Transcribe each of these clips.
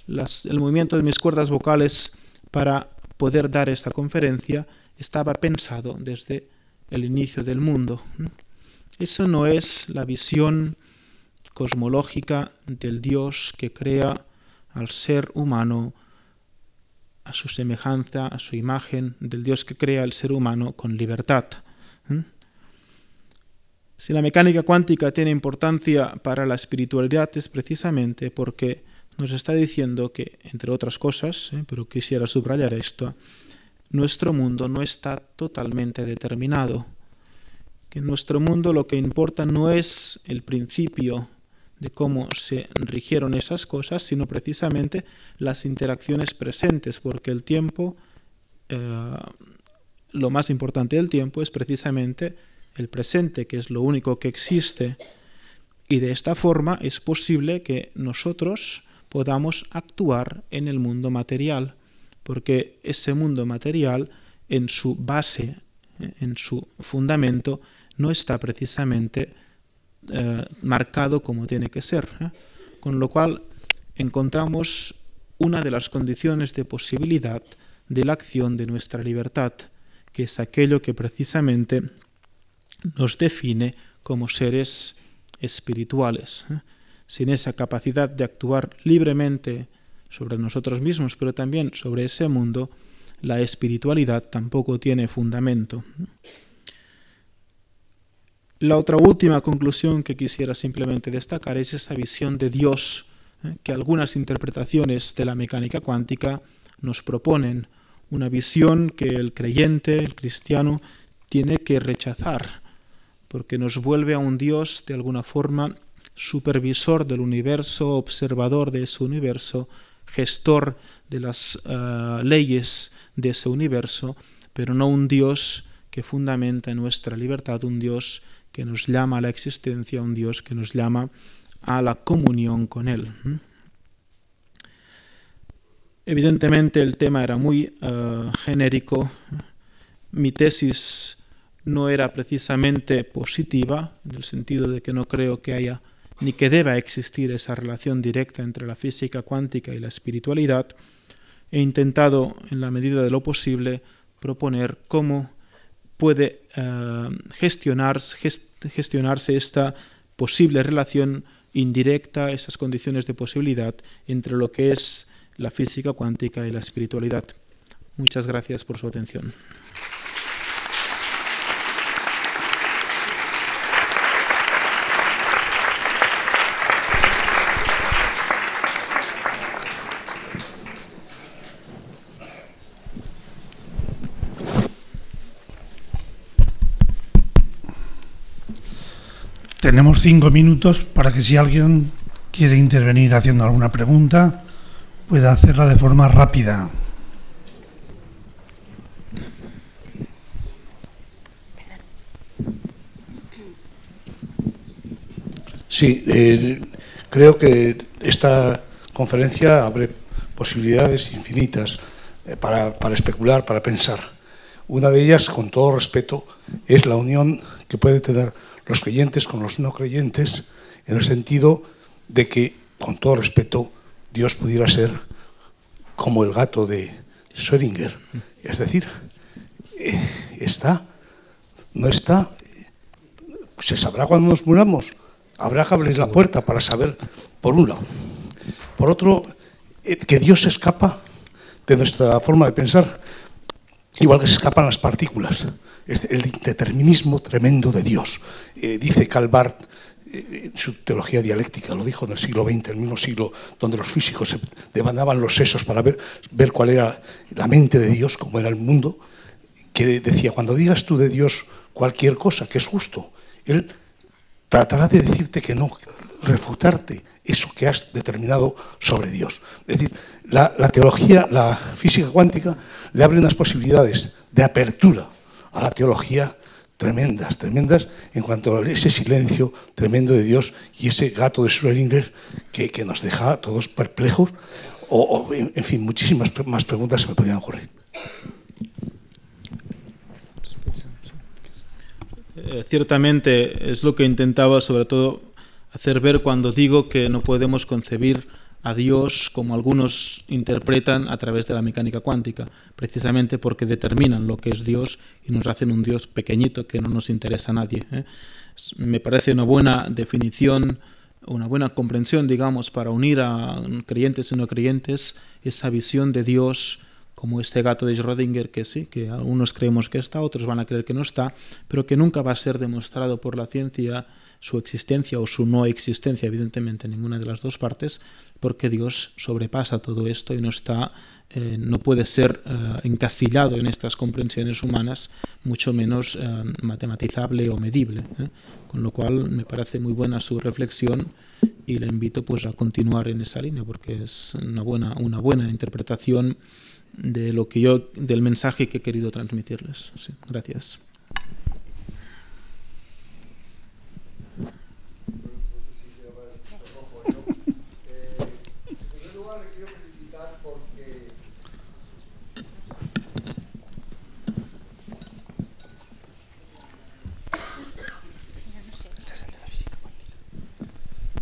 El movimiento de mis cuerdas vocales para poder dar esta conferencia estaba pensado desde el inicio del mundo. Eso no es la visión cosmológica del Dios que crea al ser humano a su semejanza, a su imagen, del Dios que crea al ser humano con libertad. Si la mecánica cuántica tiene importancia para la espiritualidad es precisamente porque nos está diciendo que, entre otras cosas, pero quisiera subrayar esto, nuestro mundo no está totalmente determinado. Que en nuestro mundo lo que importa no es el principio de cómo se rigieron esas cosas, sino precisamente las interacciones presentes, porque el tiempo, lo más importante del tiempo es precisamente el presente, que es lo único que existe. Y de esta forma es posible que nosotros podamos actuar en el mundo material, porque ese mundo material, en su base, en su fundamento, no está precisamente marcado como tiene que ser. Con lo cual encontramos una de las condiciones de posibilidad de la acción de nuestra libertad, que es aquello que precisamente nos define como seres espirituales. Sin esa capacidad de actuar libremente sobre nosotros mismos, pero también sobre ese mundo, la espiritualidad tampoco tiene fundamento. La otra última conclusión que quisiera simplemente destacar es esa visión de Dios que algunas interpretaciones de la mecánica cuántica nos proponen, una visión que el creyente, el cristiano, tiene que rechazar, porque nos vuelve a un Dios de alguna forma supervisor del universo, observador de ese universo, gestor de las leyes de ese universo, pero no un Dios que fundamenta nuestra libertad, un Dios que nos llama a la existencia, un Dios que nos llama a la comunión con Él. Evidentemente el tema era muy genérico. Mi tesis no era precisamente positiva, en el sentido de que no creo que haya ni que deba existir esa relación directa entre la física cuántica y la espiritualidad. He intentado, en la medida de lo posible, proponer cómo puede gestionarse esta posible relación indirecta, esas condiciones de posibilidad entre lo que es la física cuántica y la espiritualidad. Muchas gracias por su atención. Tenemos 5 minutos para que si alguien quiere intervenir haciendo alguna pregunta, pueda hacerla de forma rápida. Sí, creo que esta conferencia abre posibilidades infinitas para especular, para pensar. Una de ellas, con todo respeto, es la unión que puede tener los creyentes con los no creyentes, en el sentido de que, con todo respeto, Dios pudiera ser como el gato de Schrödinger. Es decir, está, no está, se sabrá cuando nos muramos. Habrá que abrir la puerta para saber, por un lado. Por otro, que Dios se escapa de nuestra forma de pensar, igual que se escapan las partículas. Es el determinismo tremendo de Dios. Dice Karl Barth, en su teología dialéctica, lo dijo en el siglo XX, el mismo siglo donde los físicos se devandaban los sesos para ver cuál era la mente de Dios, cómo era el mundo, que decía, cuando digas tú de Dios cualquier cosa que es justo, Él tratará de decirte que no, refutarte eso que has determinado sobre Dios. Es decir, la teología, la física cuántica, le abre unas posibilidades de apertura a la teología tremendas en cuanto a ese silencio tremendo de Dios y ese gato de Schrödinger que nos deja a todos perplejos o en fin, muchísimas más preguntas se me podían ocurrir. Ciertamente es lo que intentaba sobre todo hacer ver cuando digo que no podemos concebir a Dios como algunos interpretan a través de la mecánica cuántica, precisamente porque determinan lo que es Dios y nos hacen un Dios pequeñito que no nos interesa a nadie. Me parece una buena definición, una buena comprensión, digamos, para unir a creyentes y no creyentes, esa visión de Dios como este gato de Schrödinger, que sí, que algunos creemos que está, otros van a creer que no está, pero que nunca va a ser demostrado por la ciencia su existencia o su no existencia, evidentemente, en ninguna de las dos partes, porque Dios sobrepasa todo esto y no puede ser encasillado en estas comprensiones humanas, mucho menos matematizable o medible. Con lo cual me parece muy buena su reflexión y le invito pues a continuar en esa línea, porque es una buena interpretación de del mensaje que he querido transmitirles. Sí, gracias.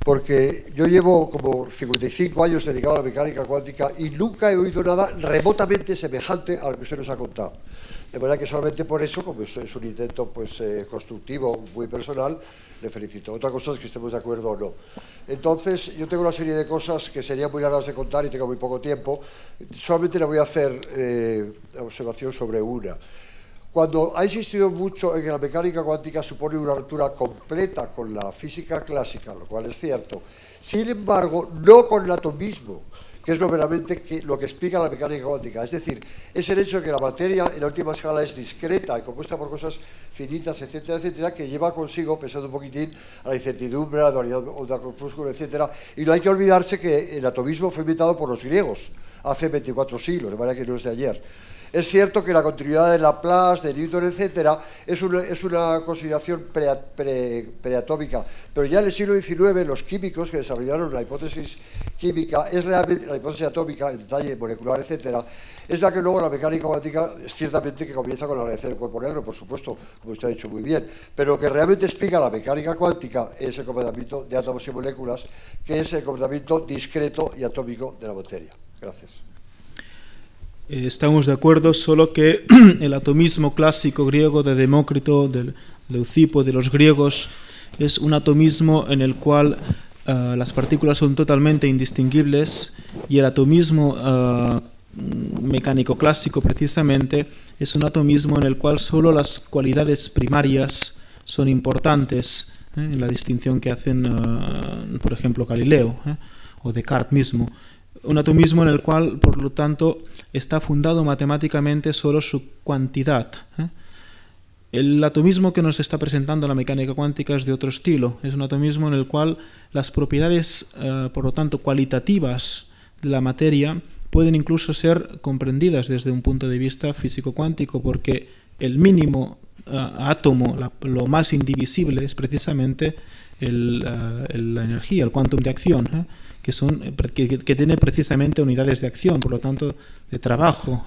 Porque yo llevo como 55 años dedicado a la mecánica cuántica y nunca he oído nada remotamente semejante a lo que usted nos ha contado. De manera que solamente por eso, como eso es un intento pues, constructivo, muy personal, le felicito. Otra cosa es que estemos de acuerdo o no. Entonces, yo tengo una serie de cosas que serían muy largas de contar y tengo muy poco tiempo. Solamente le voy a hacer observación sobre una. Cuando ha insistido mucho en que la mecánica cuántica supone una ruptura completa con la física clásica, lo cual es cierto, sin embargo, no con el atomismo, que es lo que explica la mecánica cuántica. Es decir, es el hecho de que la materia en la última escala es discreta y compuesta por cosas finitas, etcétera, etcétera, que lleva consigo, pensando un poquitín, a la incertidumbre, a la dualidad onda-corpúsculo, etcétera. Y no hay que olvidarse que el atomismo fue inventado por los griegos hace 24 siglos, de manera que no es de ayer. Es cierto que la continuidad de Laplace, de Newton, etcétera, es una consideración preatómica, pero ya en el siglo XIX los químicos que desarrollaron la hipótesis química, es realmente la hipótesis atómica, el detalle molecular, etcétera, es la que luego la mecánica cuántica, ciertamente que comienza con la realidad del cuerpo negro, por supuesto, como usted ha dicho muy bien, pero lo que realmente explica la mecánica cuántica es el comportamiento de átomos y moléculas, que es el comportamiento discreto y atómico de la materia. Gracias. Estamos de acuerdo, solo que el atomismo clásico griego de Demócrito, de Leucipo, de los griegos, es un atomismo en el cual las partículas son totalmente indistinguibles, y el atomismo mecánico clásico precisamente es un atomismo en el cual solo las cualidades primarias son importantes, en la distinción que hacen, por ejemplo, Galileo o Descartes mismo. Un atomismo en el cual, por lo tanto, está fundado matemáticamente solo su cuantidad. El atomismo que nos está presentando la mecánica cuántica es de otro estilo. Es un atomismo en el cual las propiedades, por lo tanto, cualitativas de la materia pueden incluso ser comprendidas desde un punto de vista físico-cuántico, porque el mínimo átomo, lo más indivisible, es precisamente la energía, el quantum de acción, que tiene precisamente unidades de acción, por lo tanto, de trabajo.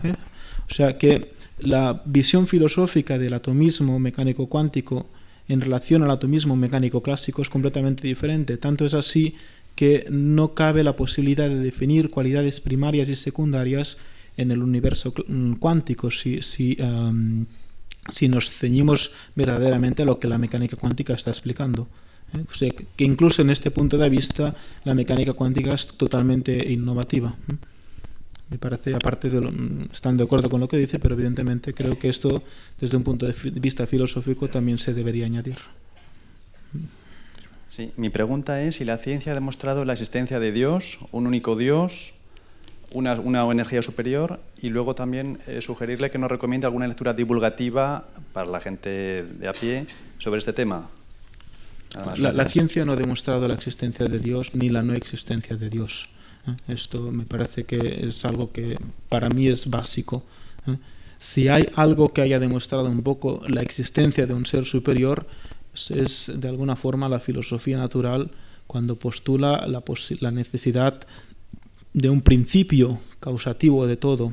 O sea que la visión filosófica del atomismo mecánico cuántico en relación al atomismo mecánico clásico es completamente diferente. Tanto es así que no cabe la posibilidad de definir cualidades primarias y secundarias en el universo cuántico si nos ceñimos verdaderamente a lo que la mecánica cuántica está explicando. O sea, que incluso en este punto de vista la mecánica cuántica es totalmente innovativa. Me parece, aparte están de acuerdo con lo que dice, pero evidentemente creo que esto desde un punto de vista filosófico también se debería añadir. Sí, mi pregunta es si la ciencia ha demostrado la existencia de Dios, un único Dios, una energía superior, y luego también sugerirle que nos recomiende alguna lectura divulgativa para la gente de a pie sobre este tema. La ciencia no ha demostrado la existencia de Dios ni la no existencia de Dios. Esto me parece que es algo que para mí es básico. Si hay algo que haya demostrado un poco la existencia de un ser superior, es de alguna forma la filosofía natural, cuando postula la necesidad de un principio causativo de todo.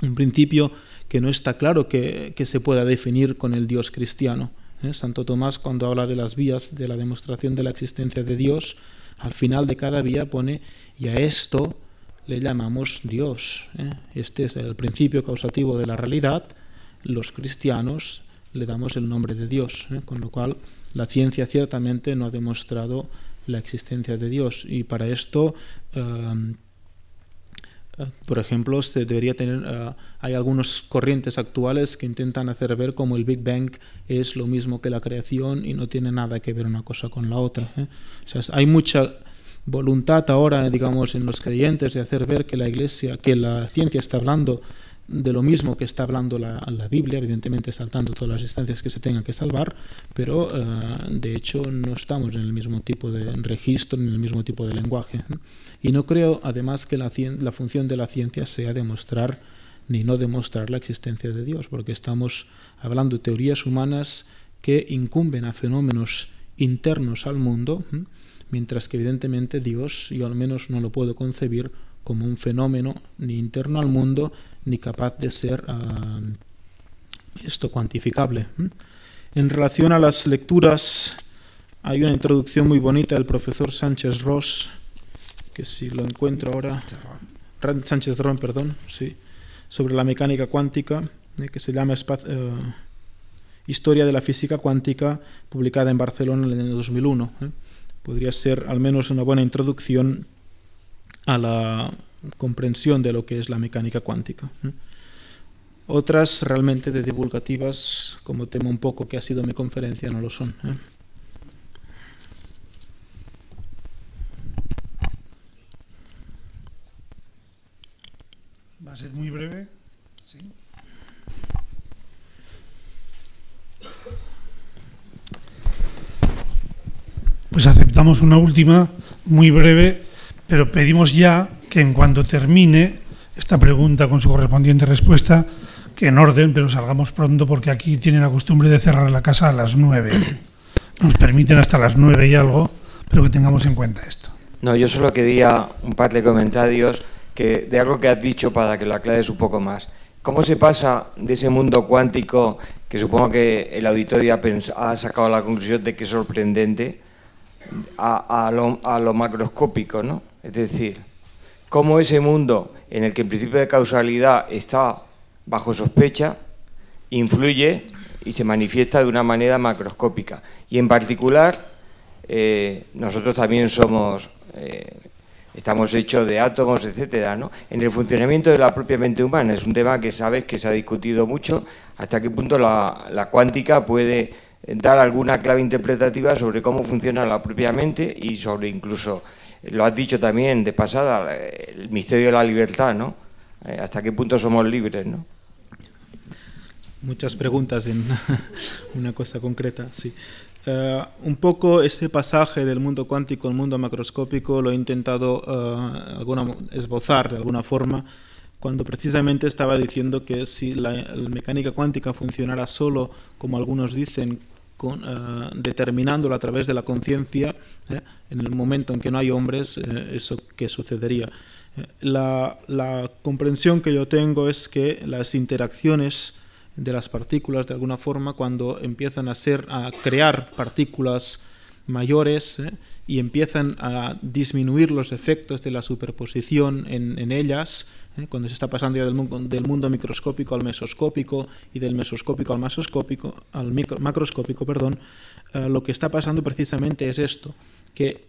Un principio que no está claro que se pueda definir con el Dios cristiano. Santo Tomás, cuando habla de las vías de la demostración de la existencia de Dios, Al final de cada vía pone, y a esto le llamamos Dios. Este es el principio causativo de la realidad. Los cristianos le damos el nombre de Dios, con lo cual la ciencia ciertamente no ha demostrado la existencia de Dios, y para esto, por ejemplo, se debería tener, hay algunas corrientes actuales que intentan hacer ver como el Big Bang es lo mismo que la creación y no tiene nada que ver una cosa con la otra. O sea, hay mucha voluntad ahora, digamos, en los creyentes de hacer ver que la Iglesia, que la ciencia está hablando de lo mismo que está hablando la Biblia, evidentemente saltando todas las instancias que se tengan que salvar, pero de hecho no estamos en el mismo tipo de registro, en el mismo tipo de lenguaje. Y no creo, además, que la función de la ciencia sea demostrar ni no demostrar la existencia de Dios, porque estamos hablando de teorías humanas que incumben a fenómenos internos al mundo, mientras que evidentemente Dios, yo al menos no lo puedo concebir como un fenómeno ni interno al mundo, ni capaz de ser cuantificable. En relación a las lecturas, hay una introducción muy bonita del profesor Sánchez Ros, que si lo encuentro ahora, Sánchez Ron, perdón, sí, sobre la mecánica cuántica, que se llama Historia de la física cuántica, publicada en Barcelona en el 2001. Podría ser al menos una buena introducción a la comprensión de lo que es la mecánica cuántica. Otras realmente de divulgativas, como temo un poco que ha sido mi conferencia, no lo son. Va a ser muy breve. Sí. Pues aceptamos una última, muy breve, pero pedimos ya que en cuanto termine esta pregunta con su correspondiente respuesta, que en orden, pero salgamos pronto, porque aquí tienen la costumbre de cerrar la casa a las 9. Nos permiten hasta las 9 y algo, pero que tengamos en cuenta esto. No, yo solo quería un par de comentarios de algo que has dicho para que lo aclares un poco más. ¿Cómo se pasa de ese mundo cuántico, que supongo que el auditorio ha sacado la conclusión de que es sorprendente, a lo macroscópico, ¿no? Es decir, cómo ese mundo en el que el principio de causalidad está bajo sospecha influye y se manifiesta de una manera macroscópica. Y en particular, nosotros también estamos hechos de átomos, etcétera, ¿no? En el funcionamiento de la propia mente humana es un tema que sabes que se ha discutido mucho, hasta qué punto la cuántica puede dar alguna clave interpretativa sobre cómo funciona la propia mente y sobre incluso, lo has dicho también de pasada, el misterio de la libertad, ¿no? Hasta qué punto somos libres, ¿no? Muchas preguntas en una cosa concreta, sí. Un poco este pasaje del mundo cuántico al mundo macroscópico lo he intentado esbozar de alguna forma, cuando precisamente estaba diciendo que si la mecánica cuántica funcionara solo, como algunos dicen, determinándolo a través de la conciencia, en el momento en que no hay hombres, ¿eso qué sucedería? La comprensión que yo tengo es que las interacciones de las partículas, de alguna forma, cuando empiezan a crear partículas mayores y empiezan a disminuir los efectos de la superposición en ellas, cuando se está pasando ya del mundo microscópico al mesoscópico y del mesoscópico al macroscópico, lo que está pasando precisamente es esto, que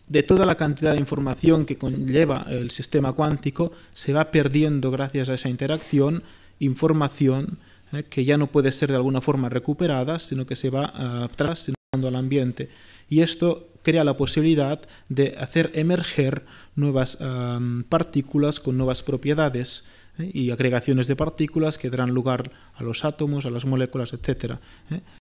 de toda la cantidad de información que conlleva el sistema cuántico se va perdiendo gracias a esa interacción información que ya no puede ser de alguna forma recuperada, sino que se va atrás al ambiente. Y esto crea la posibilidad de hacer emerger nuevas partículas con nuevas propiedades y agregaciones de partículas que darán lugar a los átomos, a las moléculas, etc.